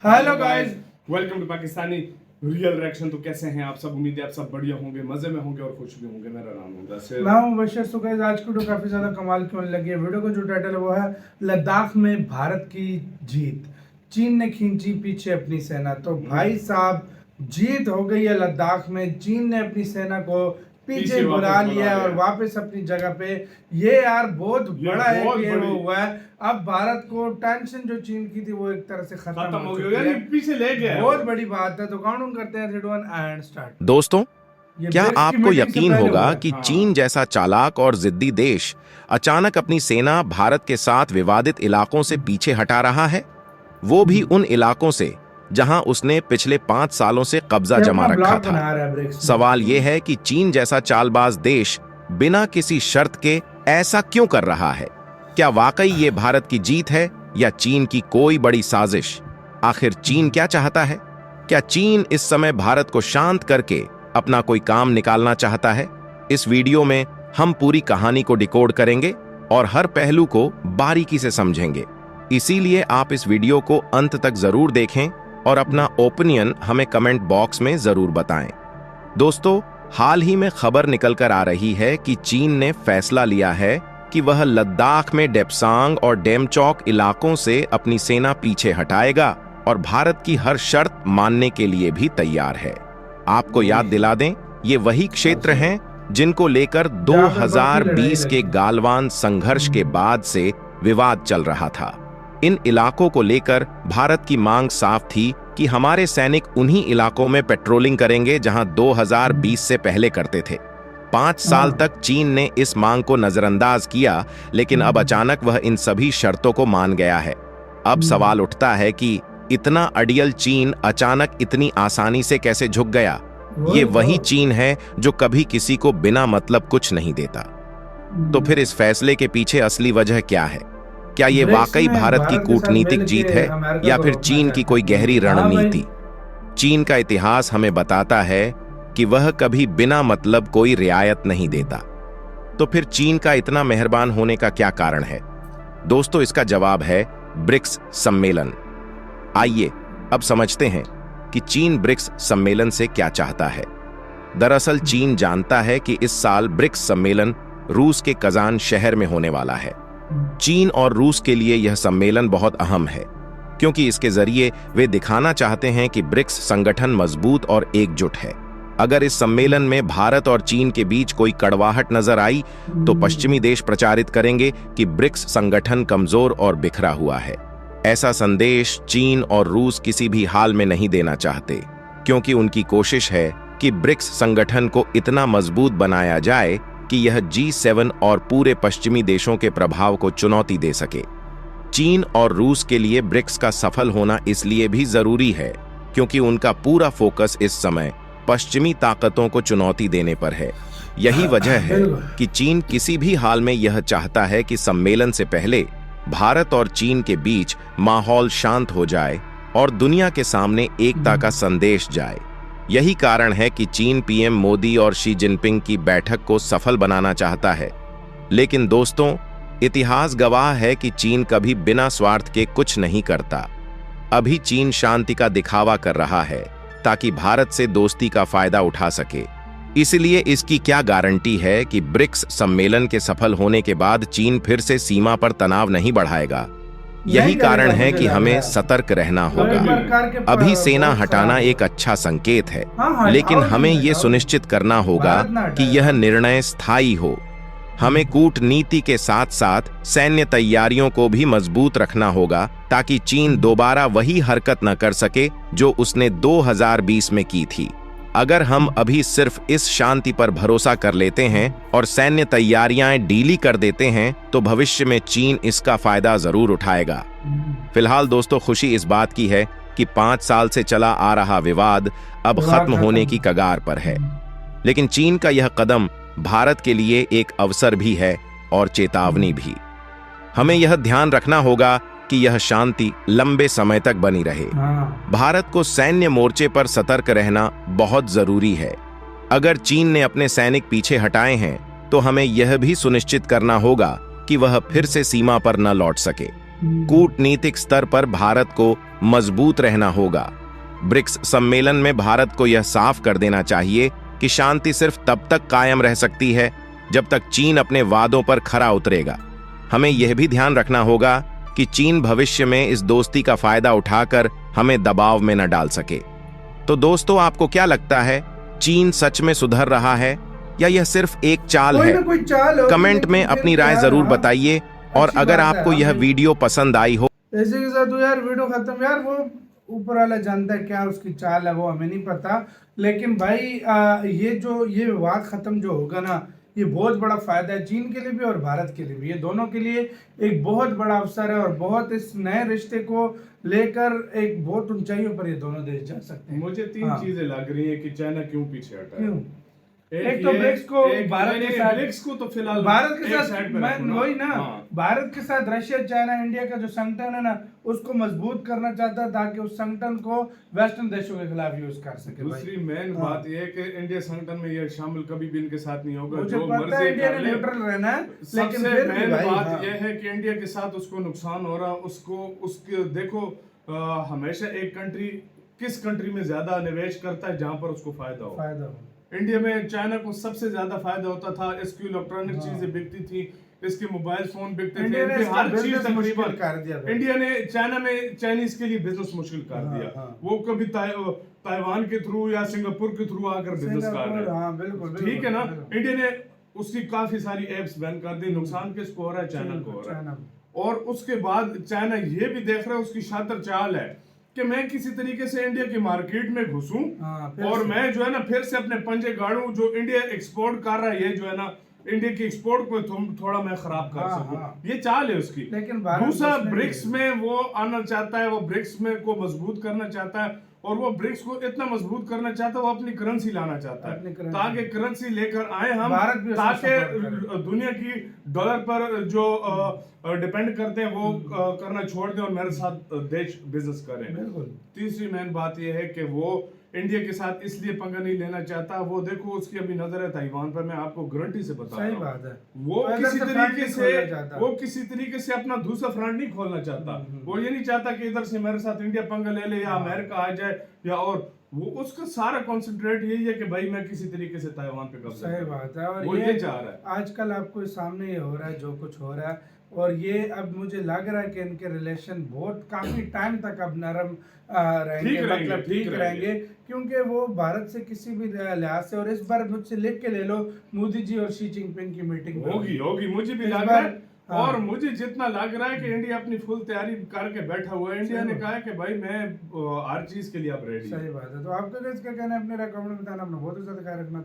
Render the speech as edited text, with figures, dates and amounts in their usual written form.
Hello guys, welcome to Pakistani real reaction. तो कैसे हैं आप सब? उम्मीद है आप सब बढ़िया होंगे, मजे में होंगे और खुश भी होंगे। मेरा नाम है दसिर। मैं हूं बशर। सो गाइस, आज की वीडियो काफी ज्यादा कमाल की होने लगी है। वीडियो का जो टाइटल है वो है लद्दाख में भारत की जीत, चीन ने खींची पीछे अपनी सेना। तो भाई साहब, जीत हो गई है लद्दाख में। चीन ने अपनी सेना को पीछे बुला लिया और वापस अपनी जगह पे। ये यार बहुत बड़ा है कि ये वो हुआ है। अब भारत को टेंशन जो चीन की थी वो एक तरह से खत्म हो गई है। पीछे ले गया, बहुत बड़ी बात है। तो काउंट करते हैं 3, 2, 1 एंड स्टार्ट। दोस्तों, क्या आपको यकीन होगा कि चीन जैसा चालाक और जिद्दी देश अचानक अपनी सेना भारत के साथ विवादित इलाकों से पीछे हटा रहा है, वो भी उन इलाकों से जहां उसने पिछले 5 सालों से कब्जा जमा रखा था। सवाल यह है कि चीन जैसा चालबाज देश बिना किसी शर्त के ऐसा क्यों कर रहा है? क्या वाकई ये भारत की जीत है या चीन की कोई बड़ी साजिश? आखिर चीन क्या चाहता है? क्या चीन इस समय भारत को शांत करके अपना कोई काम निकालना चाहता है? इस वीडियो में हम पूरी कहानी को डिकोड करेंगे और हर पहलू को बारीकी से समझेंगे। इसीलिए आप इस वीडियो को अंत तक जरूर देखें और अपना ओपिनियन हमें कमेंट बॉक्स में जरूर बताएं। दोस्तों, हाल ही में खबर निकलकर आ रही है कि चीन ने फैसला लिया है कि वह लद्दाख में डेप्सांग और डेमचौक इलाकों से अपनी सेना पीछे हटाएगा और भारत की हर शर्त मानने के लिए भी तैयार है। आपको याद दिला दें, ये वही क्षेत्र हैं जिनको लेकर 2020 के गालवान संघर्ष के बाद से विवाद चल रहा था। इन इलाकों को लेकर भारत की मांग साफ थी कि हमारे सैनिक उन्हीं इलाकों में पेट्रोलिंग करेंगे जहां 2020 से पहले करते थे। 5 साल तक चीन ने इस मांग को नजरअंदाज किया, लेकिन अब अचानक वह इन सभी शर्तों को मान गया है। अब सवाल उठता है कि इतना अड़ियल चीन अचानक इतनी आसानी से कैसे झुक गया? ये वही चीन है जो कभी किसी को बिना मतलब कुछ नहीं देता। तो फिर इस फैसले के पीछे असली वजह क्या है? क्या ये वाकई भारत की कूटनीतिक जीत है या फिर चीन की कोई गहरी रणनीति? चीन का इतिहास हमें बताता है कि वह कभी बिना मतलब कोई रियायत नहीं देता। तो फिर चीन का इतना मेहरबान होने का क्या कारण है? दोस्तों, इसका जवाब है ब्रिक्स सम्मेलन। आइए अब समझते हैं कि चीन ब्रिक्स सम्मेलन से क्या चाहता है। दरअसल चीन जानता है कि इस साल ब्रिक्स सम्मेलन रूस के कजान शहर में होने वाला है। चीन और रूस के लिए यह सम्मेलन बहुत अहम है, क्योंकि इसके जरिए वे दिखाना चाहते हैं कि ब्रिक्स संगठन मजबूत और एकजुट है। अगर इस सम्मेलन में भारत और चीन के बीच कोई कड़वाहट नजर आई, तो पश्चिमी देश प्रचारित करेंगे कि ब्रिक्स संगठन कमजोर और बिखरा हुआ है। ऐसा संदेश चीन और रूस किसी भी हाल में नहीं देना चाहते, क्योंकि उनकी कोशिश है कि ब्रिक्स संगठन को इतना मजबूत बनाया जाए कि यह G7 और पूरे पश्चिमी देशों के प्रभाव को चुनौती दे सके। चीन और रूस के लिए ब्रिक्स का सफल होना इसलिए भी जरूरी है क्योंकि उनका पूरा फोकस इस समय पश्चिमी ताकतों को चुनौती देने पर है। यही वजह है कि चीन किसी भी हाल में यह चाहता है कि सम्मेलन से पहले भारत और चीन के बीच माहौल शांत हो जाए और दुनिया के सामने एकता का संदेश जाए। यही कारण है कि चीन पीएम मोदी और शी जिनपिंग की बैठक को सफल बनाना चाहता है। लेकिन दोस्तों, इतिहास गवाह है कि चीन कभी बिना स्वार्थ के कुछ नहीं करता। अभी चीन शांति का दिखावा कर रहा है ताकि भारत से दोस्ती का फायदा उठा सके। इसलिए इसकी क्या गारंटी है कि ब्रिक्स सम्मेलन के सफल होने के बाद चीन फिर से सीमा पर तनाव नहीं बढ़ाएगा? यही कारण है कि हमें सतर्क रहना होगा। अभी सेना हटाना एक अच्छा संकेत है, लेकिन हमें यह सुनिश्चित करना होगा कि यह निर्णय स्थायी हो। हमें कूटनीति के साथ साथ सैन्य तैयारियों को भी मजबूत रखना होगा ताकि चीन दोबारा वही हरकत न कर सके जो उसने 2020 में की थी। अगर हम अभी सिर्फ इस शांति पर भरोसा कर लेते हैं और सैन्य तैयारियां ढीली कर देते हैं, तो भविष्य में चीन इसका फायदा जरूर उठाएगा। फिलहाल दोस्तों, खुशी इस बात की है कि 5 साल से चला आ रहा विवाद अब खत्म होने की कगार पर है। लेकिन चीन का यह कदम भारत के लिए एक अवसर भी है और चेतावनी भी। हमें यह ध्यान रखना होगा कि यह शांति लंबे समय तक बनी रहे। भारत को सैन्य मोर्चे पर सतर्क रहना बहुत जरूरी है। अगर चीन ने अपने सैनिक पीछे हटाए हैं, तो हमें यह भी सुनिश्चित करना होगा कि वह फिर से सीमा पर न लौट सके। कूटनीतिक स्तर पर भारत को मजबूत रहना होगा। ब्रिक्स सम्मेलन में भारत को यह साफ कर देना चाहिए कि शांति सिर्फ तब तक कायम रह सकती है जब तक चीन अपने वादों पर खरा उतरेगा। हमें यह भी ध्यान रखना होगा कि चीन भविष्य में इस दोस्ती का फायदा उठाकर हमें दबाव में न डाल सके। तो दोस्तों, आपको क्या लगता है, चीन सच में सुधर रहा है या यह सिर्फ एक चाल कोई है? ना कोई चाल हो, कमेंट में लेकिन अपनी फिर राय क्या जरूर है, बताइए। और अच्छी अगर बात है, आपको यह हमें- वीडियो पसंद आई हो, इसी के साथ तो यार वीडियो खत्म। यार वो ऊपर वाला जानता है क्या उसकी चाल है, वो हमें नहीं पता। लेकिन भाई ये विवाद खत्म जो होगा ना, ये बहुत बड़ा फायदा है चीन के लिए भी और भारत के लिए भी। ये दोनों के लिए एक बहुत बड़ा अवसर है और बहुत इस नए रिश्ते को लेकर एक बहुत ऊंचाइयों पर ये दोनों देश जा सकते हैं। मुझे तीन हाँ। चीजें लग रही है कि चाइना क्यों पीछे हटा है। क्यों? एक तो ब्रिक्स को भारत के साथ, ब्रिक्स को तो फिलहाल भारत के एक साथ साइड पे मैं रखो ना। वही ना, हाँ। भारत के साथ रशिया चाइना इंडिया का जो संगठन है ना, उसको मजबूत करना चाहता है ताकि उस संगठन को वेस्टर्न देशों के खिलाफ यूज कर सके। दूसरी मेन हाँ। बात यह है कि इंडिया संगठन में ये शामिल कभी भी इनके साथ नहीं होगा। मुझे जो पता मर्जी है इंडिया ने कर ले। न्यूट्रल रहना है, लेकिन सबसे फिर भी मेन भाई, बात हाँ। यह है कि इंडिया के साथ उसको नुकसान हो रहा, उसको उसके देखो हमेशा एक कंट्री किस कंट्री में ज्यादा निवेश करता है जहां पर उसको फायदा हो। फायदा हो। इंडिया में चाइना को सबसे ज्यादा फायदा होता था, इसकी इलेक्ट्रॉनिक हाँ। चीजें बिकती थी, इसके मोबाइल फोन बिकते थे, इंडिया ने इनकी इसका हर चीज business मुश्किल तकरीबन कर दिया भाई। इंडिया ने चाइना में चाइनीज के लिए बिजनेस मुश्किल कर हाँ, दिया। हाँ। वो कभी ताइवान के थ्रू या सिंगापुर के थ्रू आकर बिजनेस कर रहे हैं। हाँ, बिल्कुल ठीक है ना, बिल्कुल। इंडिया ने उसकी काफी सारी एप्स बैन कर दी। नुकसान किसको हो रहा है? चाइना को हो रहा है। चाइना। और उसके बाद चाइना ये भी देख रहा है, उसकी शातिर चाल है कि मैं किसी तरीके से इंडिया की मार्केट में घुसूं हाँ, फिर और से। मैं जो है ना फिर से अपने पंजे गाड़ूं। जो इंडिया एक्सपोर्ट कर रहा है, ये जो है ना इंडिया की एक्सपोर्ट को थोड़ा मैं खराब कर हाँ, सकूं। हाँ। ये चाल है उसकी। लेकिन भारत दूसरा, उसमें ब्रिक्स नहीं में वो आना चाहता है, वो ब्रिक्स में को मजबूत करना चाहता है और वो ब्रिक्स को इतना मजबूत करना चाहता है, वो अपनी करेंसी लाना चाहता अपनी है currency। ताकि करेंसी लेकर आए हम, भारत भी उसको support ताकि करे। दुनिया की डॉलर पर जो डिपेंड करते हैं वो करना छोड़ दें और मेरे साथ देश बिजनेस करें। बिल्कुल। तीसरी मेन बात यह है कि वो इंडिया के साथ इसलिए पंगा नहीं लेना चाहता। वो देखो उसकी अभी नजर है ताइवान पर, मैं आपको गारंटी से बता सही रहा हूं। बात है। वो इधर किसी से front तरीके नहीं से खोलना चाहता। वो किसी तरीके से अपना दूसरा फ्रंट नहीं खोलना चाहता। वो ये नहीं चाहता कि इधर से मेरे साथ इंडिया पंगा ले ले या अमेरिका आ जाए या और वो उसका सारा कंसंट्रेट यही है कि भाई मैं किसी तरीके से ताइवान पे कब्जा सही करूं। बात है। और वो ये चाह रहा है। आजकल आपको सामने ये हो रहा है जो कुछ हो रहा है, और ये अब मुझे लग रहा है कि इनके रिलेशन बहुत काफी टाइम तक अब नरम रहेंगे, ठीक रहेंगे, मतलब ठीक ठीक रहेंगे, क्योंकि वो भारत से किसी भी लिहाज से। और इस बार मुझसे लिख के ले लो, मोदी जी और शी जिनपिंग की मीटिंग होगी मुझे भी इस लग बार, रहा है। हाँ। और मुझे जितना लग रहा है कि इंडिया अपनी फुल तैयारी करके बैठा हुआ है। इंडिया ने कहा है कि भाई मैं हर चीज के लिए अब रेडी। सही बात है। तो आपका क्या कहना है, अपने कमेंट में बताना। अपना बहुत ज्यादा ख्याल रखना।